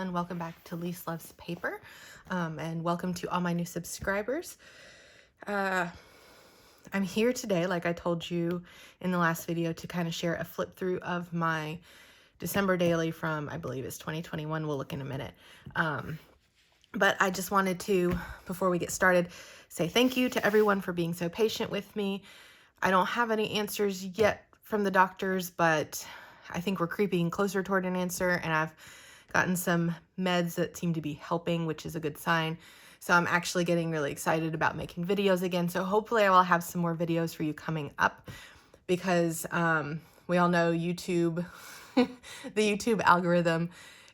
everyone, welcome back to Lise Loves Paper, and welcome to all my new subscribers. I'm here today, like I told you in the last video, to kind of share a flip through of my December daily from, I believe it's 2021, we'll look in a minute. But I just wanted to, before we get started, say thank you to everyone for being so patient with me. I don't have any answers yet from the doctors, but I think we're creeping closer toward an answer, and I've gotten some meds that seem to be helping, which is a good sign. So I'm actually getting really excited about making videos again. So hopefully I will have some more videos for you coming up, because we all know YouTube, the YouTube algorithm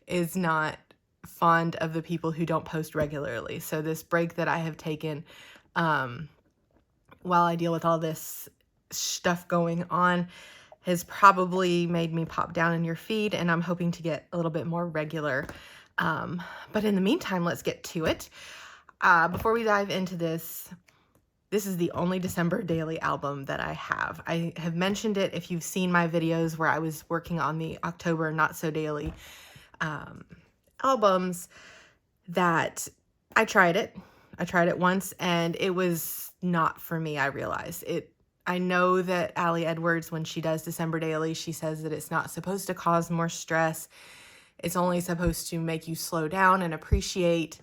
is not fond of the people who don't post regularly. So this break that I have taken while I deal with all this stuff going on has probably made me pop down in your feed, and I'm hoping to get a little bit more regular. But in the meantime, let's get to it. Before we dive into this is the only December daily album that I have. I have mentioned it if you've seen my videos where I was working on the October Not So Daily albums, that I tried it. I tried it once and it was not for me, I realized. I know that Allie Edwards, when she does December Daily, she says that it's not supposed to cause more stress. It's only supposed to make you slow down and appreciate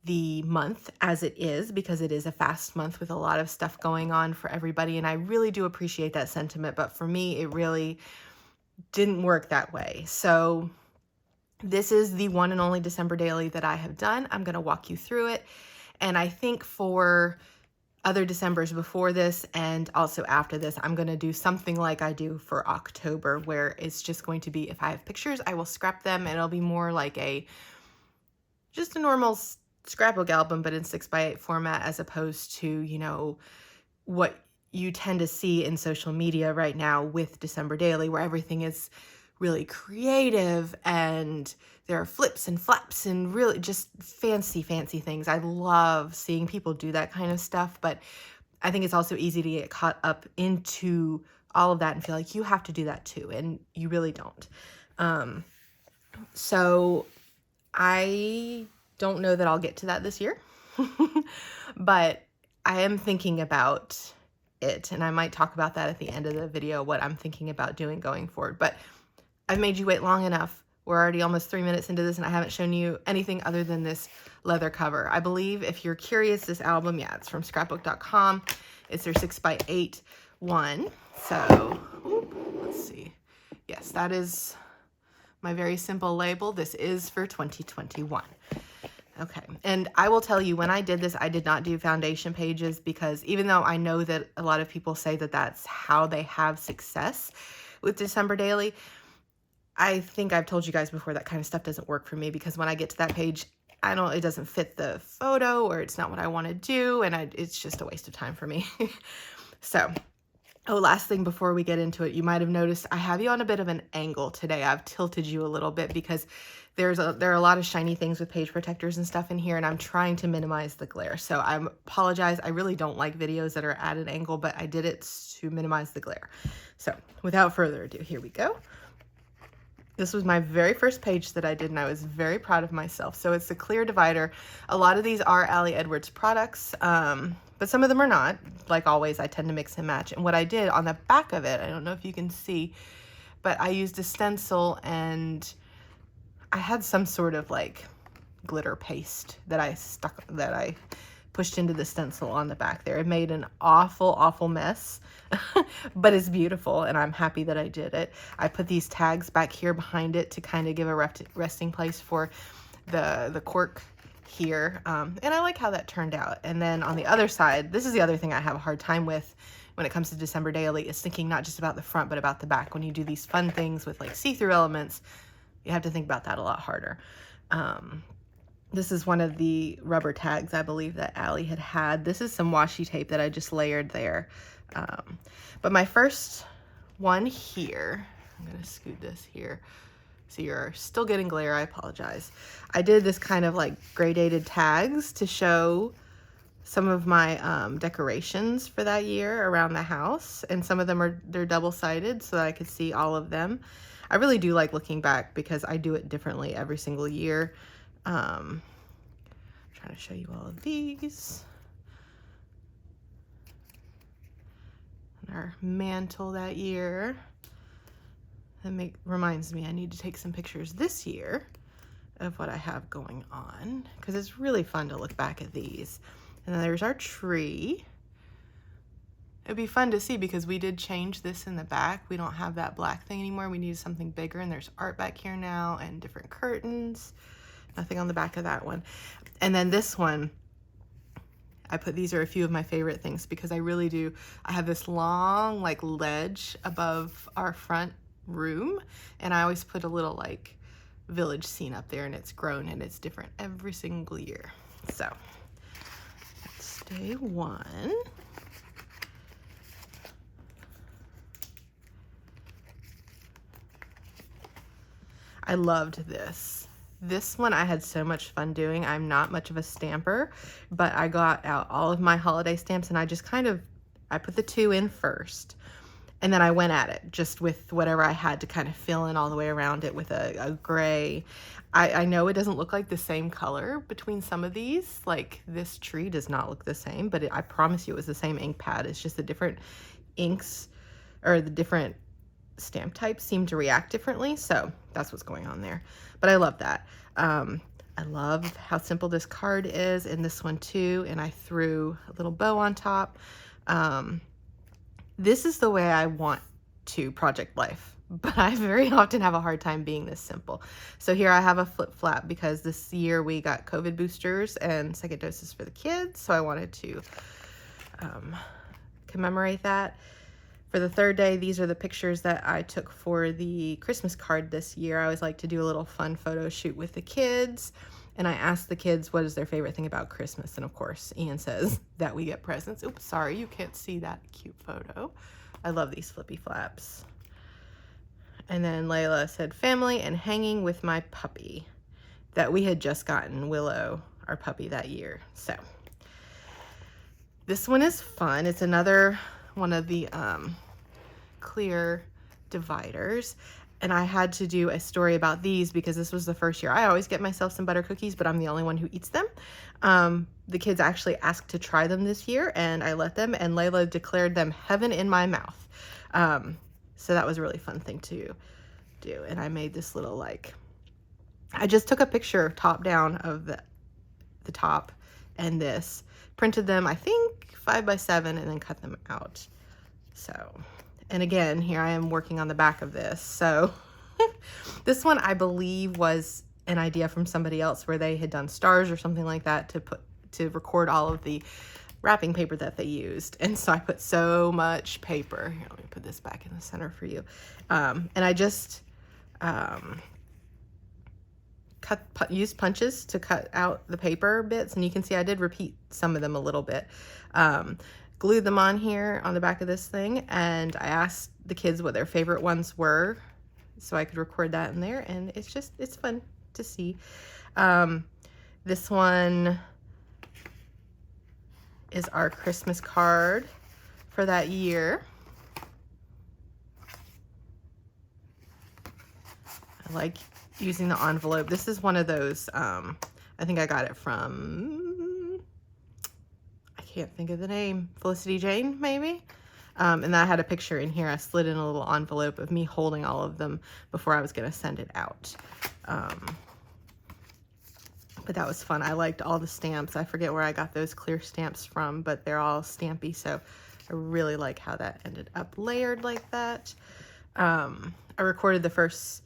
the month as it is, because it is a fast month with a lot of stuff going on for everybody. And I really do appreciate that sentiment. But for me, it really didn't work that way. So this is the one and only December Daily that I have done. I'm going to walk you through it. And I think for other Decembers before this and also after this, I'm going to do something like I do for October, where it's just going to be, if I have pictures, I will scrap them, and it'll be more like just a normal scrapbook album, but in 6x8 format, as opposed to, you know, what you tend to see in social media right now with December Daily, where everything is really creative and there are flips and flaps and really just fancy things. I love seeing people do that kind of stuff, but I think it's also easy to get caught up into all of that and feel like you have to do that too, and you really don't. So I don't know that I'll get to that this year, but I am thinking about it, and I might talk about that at the end of the video, what I'm thinking about doing going forward. But I've made you wait long enough. We're already almost 3 minutes into this, and I haven't shown you anything other than this leather cover. I believe, if you're curious, this album, yeah, it's from scrapbook.com. It's their 6x8 one. So, let's see. Yes, that is my very simple label. This is for 2021. Okay, and I will tell you, when I did this, I did not do foundation pages, because even though I know that a lot of people say that that's how they have success with December Daily, I think I've told you guys before that kind of stuff doesn't work for me, because when I get to that page, it doesn't fit the photo, or it's not what I want to do, and it's just a waste of time for me. So, last thing before we get into it, you might have noticed I have you on a bit of an angle today. I've tilted you a little bit because there are a lot of shiny things with page protectors and stuff in here, and I'm trying to minimize the glare. So I apologize. I really don't like videos that are at an angle, but I did it to minimize the glare. So without further ado, here we go. This was my very first page that I did, and I was very proud of myself. So it's the clear divider. A lot of these are Allie Edwards products, but some of them are not. Like always, I tend to mix and match. And what I did on the back of it, I don't know if you can see, but I used a stencil, and I had some sort of like glitter paste that I pushed into the stencil on the back there. It made an awful mess, but it's beautiful, and I'm happy that I did it. I put these tags back here behind it to kind of give a resting place for the cork here, and I like how that turned out. And then on the other side, this is the other thing I have a hard time with when it comes to December Daily, is thinking not just about the front, but about the back. When you do these fun things with like see-through elements, you have to think about that a lot harder. This is one of the rubber tags, I believe, that Allie had. This is some washi tape that I just layered there. But my first one here, I'm going to scoot this here so you're still getting glare. I apologize. I did this kind of like gradated tags to show some of my decorations for that year around the house, and some of them they're double-sided so that I could see all of them. I really do like looking back because I do it differently every single year. I'm trying to show you all of these. And our mantle that year. That reminds me I need to take some pictures this year of what I have going on, because it's really fun to look back at these. And then there's our tree. It'd be fun to see because we did change this in the back. We don't have that black thing anymore. We needed something bigger, and there's art back here now and different curtains. Nothing on the back of that one. And then this one, these are a few of my favorite things because I have this long like ledge above our front room, and I always put a little like village scene up there, and it's grown and it's different every single year. So that's day one. I loved this. This one I had so much fun doing. I'm not much of a stamper, but I got out all of my holiday stamps, and I just I put the 2 in first, and then I went at it just with whatever I had to kind of fill in all the way around it with a gray. I know it doesn't look like the same color between some of these. Like this tree does not look the same, but I promise you it was the same ink pad. It's just the different inks or the different stamp types seem to react differently. So that's what's going on there. But I love that. I love how simple this card is, and this one too. And I threw a little bow on top. This is the way I want to project life, but I very often have a hard time being this simple. So here I have a flip flap because this year we got COVID boosters and second doses for the kids. So I wanted to commemorate that. For the third day, these are the pictures that I took for the Christmas card this year. I always like to do a little fun photo shoot with the kids. And I asked the kids what is their favorite thing about Christmas. And of course, Ian says that we get presents. Oops, sorry, you can't see that cute photo. I love these flippy flaps. And then Layla said family and hanging with my puppy, that we had just gotten Willow, our puppy, that year. So this one is fun. It's another one of the clear dividers, and I had to do a story about these because this was the first year. I always get myself some butter cookies, but I'm the only one who eats them. The kids actually asked to try them this year, and I let them, and Layla declared them heaven in my mouth. So that was a really fun thing to do. And I made this little, like, I just took a picture top down of the top and this, printed them, I think 5 by 7, and then cut them out. So, and again, here I am working on the back of this. So this one I believe was an idea from somebody else where they had done stars or something like that to record all of the wrapping paper that they used. And so I put so much paper. Here, let me put this back in the center for you. And I just used punches to cut out the paper bits, and you can see I did repeat some of them a little bit. Glued them on here on the back of this thing, and I asked the kids what their favorite ones were so I could record that in there, and it's fun to see. This one is our Christmas card for that year. I like using the envelope. This is one of those, I think I got it from, I can't think of the name, Felicity Jane, maybe? And I had a picture in here. I slid in a little envelope of me holding all of them before I was going to send it out. But that was fun. I liked all the stamps. I forget where I got those clear stamps from, but they're all stampy, so I really like how that ended up layered like that. I recorded the first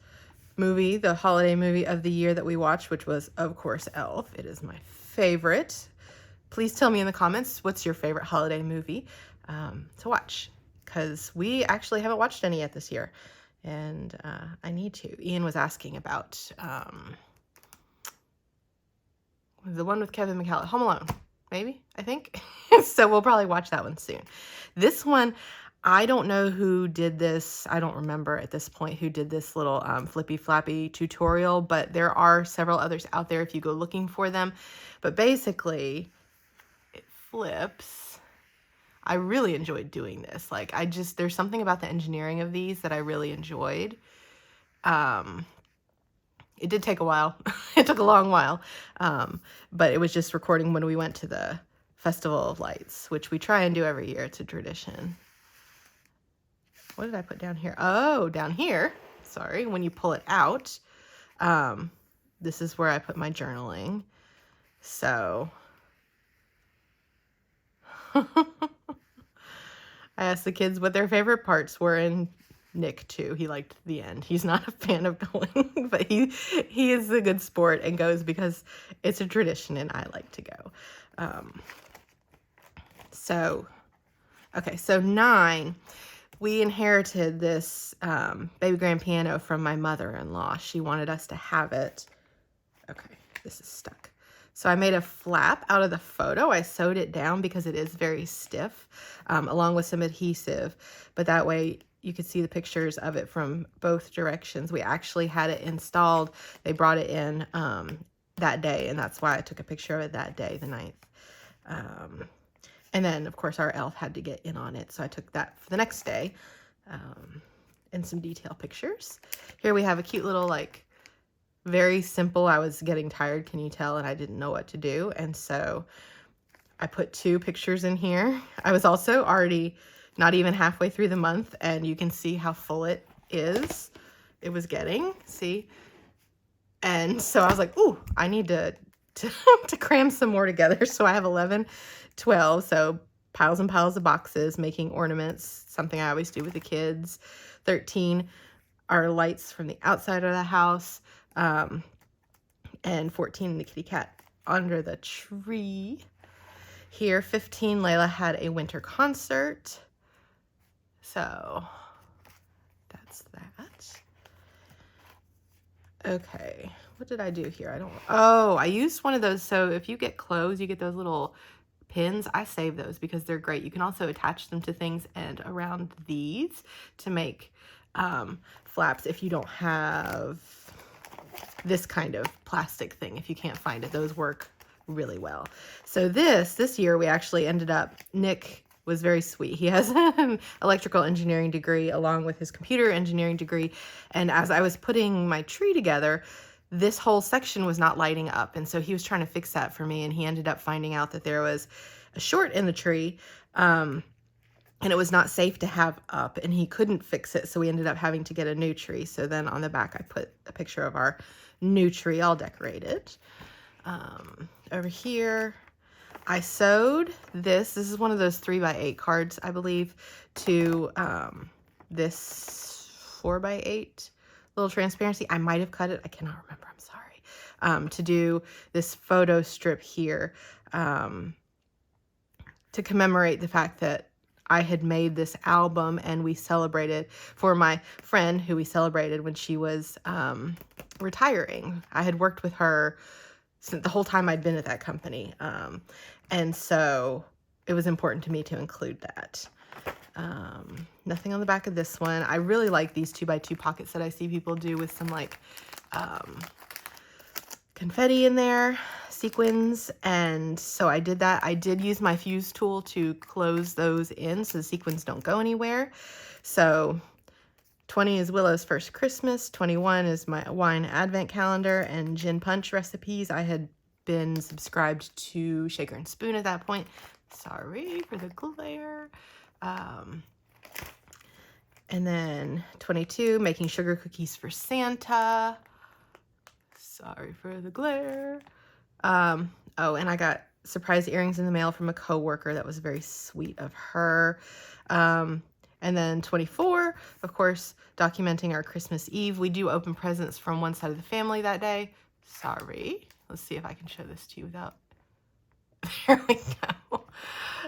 movie, the holiday movie of the year that we watched, which was, of course, Elf. It is my favorite. Please tell me in the comments, what's your favorite holiday movie to watch? Because we actually haven't watched any yet this year, and I need to. Ian was asking about the one with Kevin McCall, Home Alone, maybe, I think. So we'll probably watch that one soon. This one, I don't know who did this. I don't remember at this point who did this little flippy flappy tutorial, but there are several others out there if you go looking for them. But basically, it flips, I really enjoyed doing this. Like, there's something about the engineering of these that I really enjoyed. It did take a while. It took a long while. But it was just recording when we went to the Festival of Lights, which we try and do every year. It's a tradition. What did I put down here? Oh, down here. Sorry. When you pull it out, this is where I put my journaling. So I asked the kids what their favorite parts were, and Nick too. He liked the end. He's not a fan of going, but he is a good sport and goes because it's a tradition and I like to go. So 9, we inherited this baby grand piano from my mother-in-law. She wanted us to have it. Okay, this is stuck. So I made a flap out of the photo. I sewed it down because it is very stiff, along with some adhesive, but that way you could see the pictures of it from both directions. We actually had it installed. They brought it in that day, and that's why I took a picture of it that day, the 9th. And then, of course, our elf had to get in on it, so I took that for the next day, and some detail pictures. Here we have a cute little, like, very simple. I was getting tired, can you tell, and I didn't know what to do, and so I put 2 pictures in here. I was also already not even halfway through the month, and you can see how full it is. It was getting, see? And so I was like, ooh, I need to cram some more together. So I have 11, 12, so piles and piles of boxes, making ornaments, something I always do with the kids. 13 are lights from the outside of the house, and 14, the kitty cat under the tree. Here, 15, Layla had a winter concert. So that's that. Okay, what did I do here? I used one of those. So if you get clothes, you get those little pins. I save those because they're great. You can also attach them to things and around these to make flaps if you don't have this kind of plastic thing. If you can't find it, those work really well. So this year we actually ended up, Nick was very sweet. He has an electrical engineering degree along with his computer engineering degree. And as I was putting my tree together, this whole section was not lighting up. And so he was trying to fix that for me. And he ended up finding out that there was a short in the tree, and it was not safe to have up, and he couldn't fix it. So we ended up having to get a new tree. So then on the back, I put a picture of our new tree all decorated. Over here, I sewed this. This is one of those 3x8 cards, I believe, to this 4x8 little transparency. I might have cut it. I cannot remember. I'm sorry. To do this photo strip here, to commemorate the fact that I had made this album, and we celebrated for my friend who we celebrated when she was retiring. I had worked with her since the whole time I'd been at that company. And so it was important to me to include that. Nothing on the back of this one. I really like these 2x2 pockets that I see people do with some like confetti in there, sequins. And so I did that. I did use my fuse tool to close those in so the sequins don't go anywhere. So 20 is Willow's first Christmas. 21 is my wine advent calendar and gin punch recipes. I had been subscribed to Shaker and Spoon at that point. Sorry for the glare. And then 22, making sugar cookies for Santa. Sorry for the glare. Oh, and I got surprise earrings in the mail from a coworker. That was very sweet of her. And then 24, of course, documenting our Christmas Eve. We do open presents from one side of the family that day. Sorry. Let's see if I can show this to you without... There we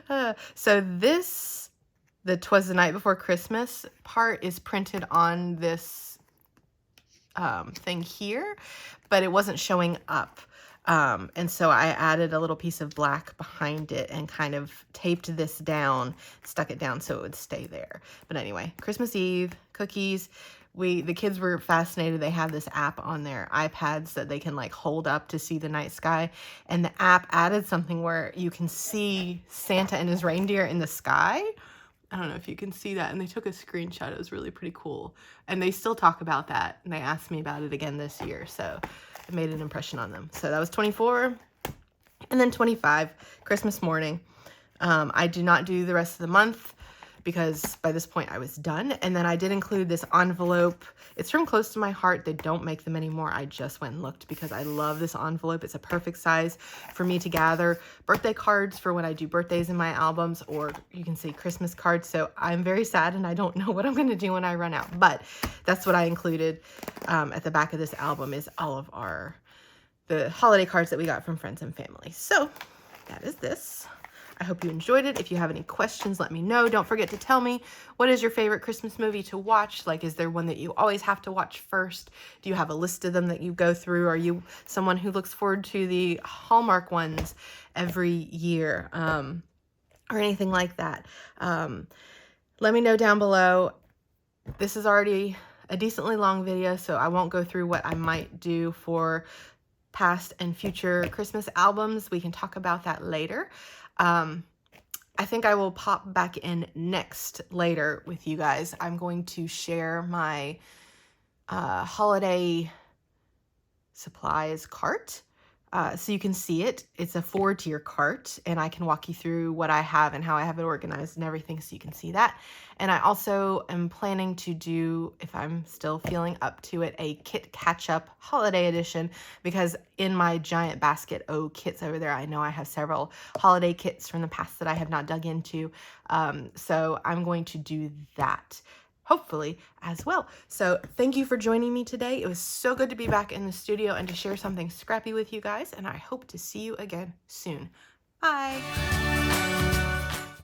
go. So this, the 'Twas the Night Before Christmas part is printed on this thing here, but it wasn't showing up. And so I added a little piece of black behind it and kind of taped this down, stuck it down so it would stay there. But anyway, Christmas Eve, cookies. the kids were fascinated. They have this app on their iPads that they can like hold up to see the night sky. And the app added something where you can see Santa and his reindeer in the sky. I don't know if you can see that. And they took a screenshot. It was really pretty cool. And they still talk about that. And they asked me about it again this year. So it made an impression on them. So that was 24. And then 25, Christmas morning. I do not do the rest of the month because by this point I was done. And then I did include this envelope. It's from Close to My Heart. They don't make them anymore. I just went and looked because I love this envelope. It's a perfect size for me to gather birthday cards for when I do birthdays in my albums, or you can say Christmas cards. So I'm very sad and I don't know what I'm going to do when I run out, but that's what I included at the back of this album is all of the holiday cards that we got from friends and family. So that is this. I hope you enjoyed it. If you have any questions, let me know. Don't forget to tell me, what is your favorite Christmas movie to watch? Like, is there one that you always have to watch first? Do you have a list of them that you go through? Are you someone who looks forward to the Hallmark ones every year, or anything like that? Let me know down below. This is already a decently long video, so I won't go through what I might do for past and future Christmas albums. We can talk about that later. I think I will pop back in later with you guys. I'm going to share my holiday supplies cart so you can see it. It's a 4-tier cart, and I can walk you through what I have and how I have it organized and everything so you can see that. And I also am planning to do, if I'm still feeling up to it, a kit catch-up holiday edition, because in my giant basket kits over there, I know I have several holiday kits from the past that I have not dug into. So I'm going to do that, hopefully, as well. So thank you for joining me today. It was so good to be back in the studio and to share something scrappy with you guys, and I hope to see you again soon. Bye!